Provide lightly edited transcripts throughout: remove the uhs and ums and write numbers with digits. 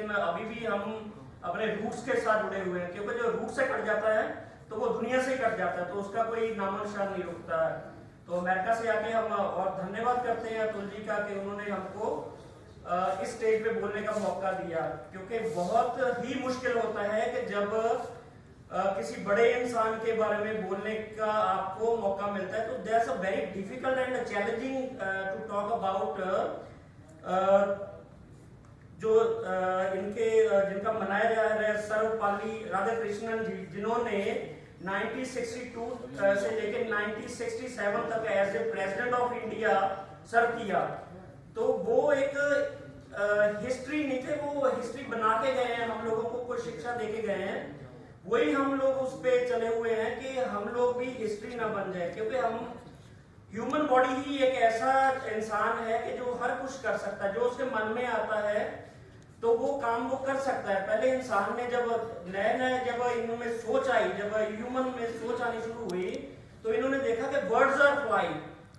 लेकिन अभी भी हम अपने रूट्स के साथ जुड़े हुए हैं, क्योंकि जो रूट से कट जाता है तो वो दुनिया से ही कट जाता है, तो उसका कोई नामो निशान नहीं रुकता है। तो अमेरिका से आके हम और धन्यवाद करते हैं अतुल जी का कि उन्होंने हमको इस स्टेज पे बोलने का मौका दिया, क्योंकि बहुत ही मुश्किल होता है कि जब किसी बड़े इंसान के बारे में बोलने का आपको मौका मिलता है, तो that's a very difficult and challenging to talk about जो इनके जिनका मनाया जा रहा है सर्वपल्ली राधाकृष्णन जी, जिन्होंने 1962 से लेकर 1967 तक as a president of India serve किया। तो वो एक हिस्ट्री नहीं थे, वो हिस्ट्री बना के गए हैं, हम लोगों को कुछ शिक्षा दे के गए हैं। वही हम लोग उस पे चले हुए हैं कि हम लोग भी हिस्ट्री ना बन जाए, क्योंकि हम ह्यूमन बॉडी ही एक ऐसा इंसान है कि जो हर कुछ कर सकता है, जो उसके मन में आता है तो वो काम वो कर सकता है। पहले इंसान ने जब नए जब इनमें सोच आई, जब ह्यूमन में सोच आनी शुरू हुई, तो इन्होंने देखा कि बर्ड्स आर फ्लाई,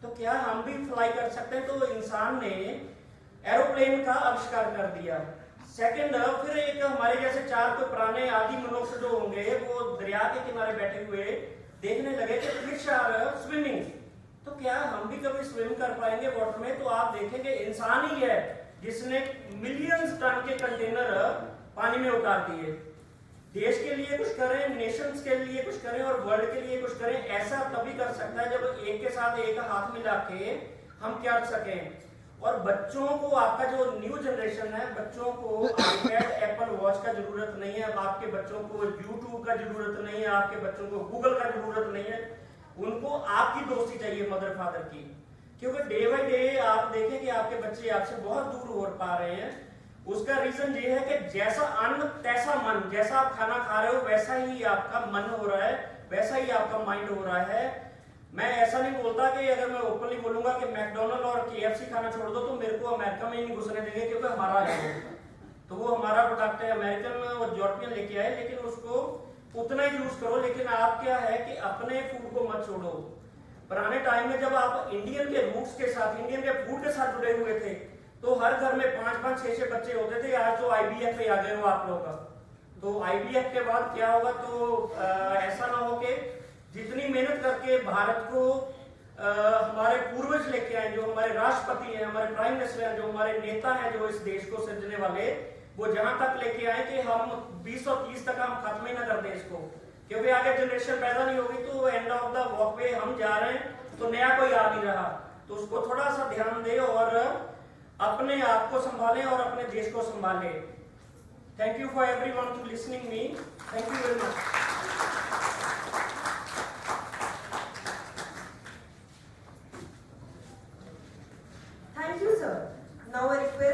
तो क्या हम भी फ्लाई कर सकते हैं? तो इंसान ने एरोप्लेन का आविष्कार कर दिया। सेकंड, फिर एक हमारे जैसे चार कोई पुराने आदि मनुष्य जो होंगे, वो दरिया के किनारे बैठे हुए देखने लगे कि फिश आर स्विमिंग, तो क्या हम भी कभी स्विम कर पाएंगे वाटर में? तो आप देखेंगे इंसान ही है जिसने मिलियंस टन के कंटेनर पानी में उतार दिए। देश के लिए कुछ करें, नेशंस के लिए कुछ करें और वर्ल्ड के लिए कुछ करें, ऐसा तभी कर सकता है जब एक के साथ एक हाथ मिला के हम कर सकें। और बच्चों को, आपका जो न्यू जनरेशन है, बच्चों को आईपैड एप्पल वॉच का जरूरत नहीं है, आपके बच्चों को यूट्यूब का जरूरत नहीं है, आपके बच्चों को गूगल का जरूरत नहीं है, उनको आपकी दोस्ती चाहिए, मदर फादर की। क्योंकि डे बाई डे आप देखें कि आपके बच्चे आपसे बहुत दूर हो पा रहे हैं। उसका रीजन ये है कि जैसा अन्न तैसा मन, जैसा आप खाना खा रहे हो वैसा ही आपका मन हो रहा है, वैसा ही आपका माइंड हो रहा है। मैं ऐसा नहीं बोलता कि अगर मैं ओपनली बोलूंगा कि मैकडोनल्ड और केएफसी खाना छोड़ दो तो मेरे को अमेरिका में ही नहीं घुसने देंगे, क्योंकि हमारा है, तो वो हमारा प्रोडक्ट है, अमेरिकन और यूरोपियन लेके आए, लेकिन उसको उतना ही यूज करो। लेकिन आप क्या है कि अपने फूड को मत छोड़ो। पुराने टाइम में जब आप इंडियन के रूट्स के साथ, इंडियन के फूड के साथ जुड़े हुए थे, तो हर घर में 5-5, 6-6 बच्चे होते थे। आज तो आईवीएफ पे आ गए हो आप लोग, तो आईवीएफ के बाद क्या होगा? तो ऐसा ना हो कि जितनी मेहनत करके भारत को हमारे पूर्वज लेके आए, जो हमारे राष्ट्रपति हैं, हमारे प्राइम मिनिस्टर हैं, जो हमारे नेता हैं, जो इस देश को सृजने वाले, वो जहां तक लेके आए कि हम 2030 तक हम खत्म ही ना कर दें इसको, क्योंकि आगे जनरेशन पैदा नहीं होगी, तो एंड ऑफ द वॉकवे हम जा रहे हैं तो नया कोई आ नहीं रहा। तो उसको थोड़ा सा ध्यान दे और अपने आप को संभालें और अपने देश को संभालें। Thank you for everyone to listening me. Thank you very much. Thank you, sir.